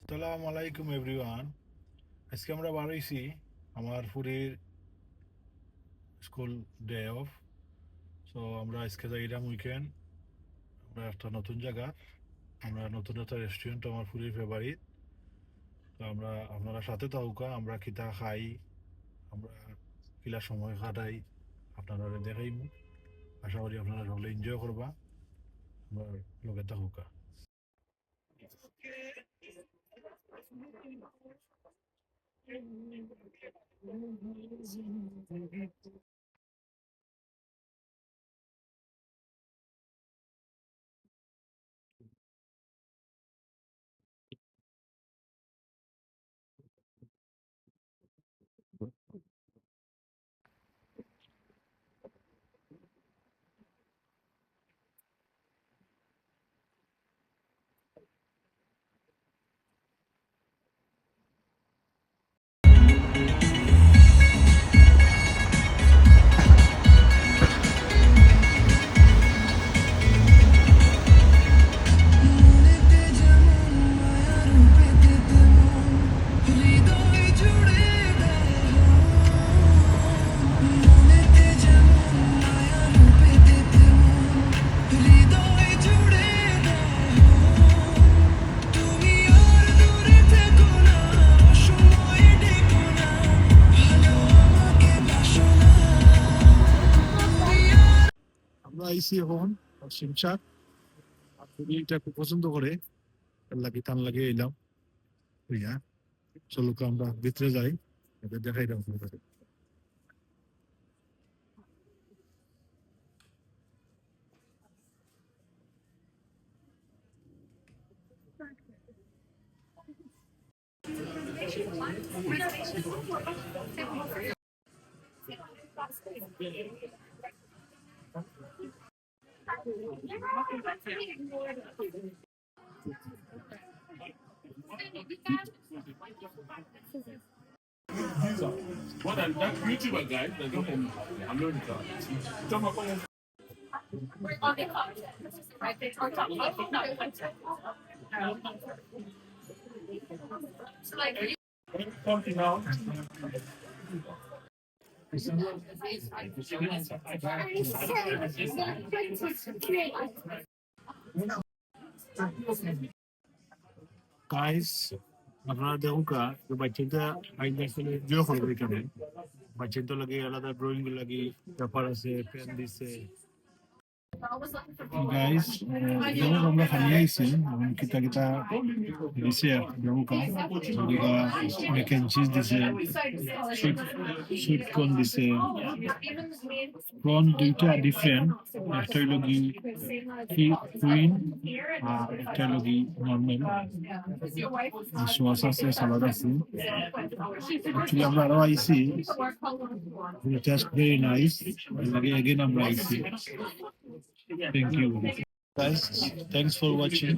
আসসালামু আলাইকুম এভরিওয়ান। আজকে আমরা বার হইছি আমার ফুরির স্কুল ডে অফ। সো আমরা আজকে যাইলাম উইকেন্ড। আমরা একটা নতুন জায়গা, আমরা নতুন একটা রেস্টুরেন্ট আমার ফুরির ফেভারিট। তো আমরা আপনারা সাথে থাকুকা, আমরা কিতা খাই, আমরা কিলা সময় কাটাই আপনারা দেখাইমু। আশা করি আপনারা সকলে এনজয় করবা, আমরা লগে থাকুকা। আমরা আইসি এখন শিমশাক, এটা খুব পছন্দ করে, এর লাগি টান লাগে এলাম। বুঝা, চলো আমরা ভিতরে যাই, এদের দেখাই দাও। What that YouTuber guy, I'm learning that. Something else. Guys, আপনারা দেখুন বাচ্চাটা আইন আসলে জয় করবে এখানে। বাচ্চাটা লাগে আলাদা ড্রয়িং লাগে, পেপার আছে, পেন দিছে। গাইস, যেমন আমরা খালি আইছি, কিতা কিতা দিছে নৌকা, ওদিকে মেক এন্ড চিজ দিছে, সুইট কর্ন দিছে। কর্ন দুইটা ডিফারেন্ট, একটা হইল কুইন আর একটা হইল নর্মাল। সস আছে, সালাদ আছে। অ্যাকচুয়ালি আমরা আরো আইছি, জাস্ট ভেরি নাইস, লাগে এগেন আমরা আইছি। Thank you guys, thanks for watching.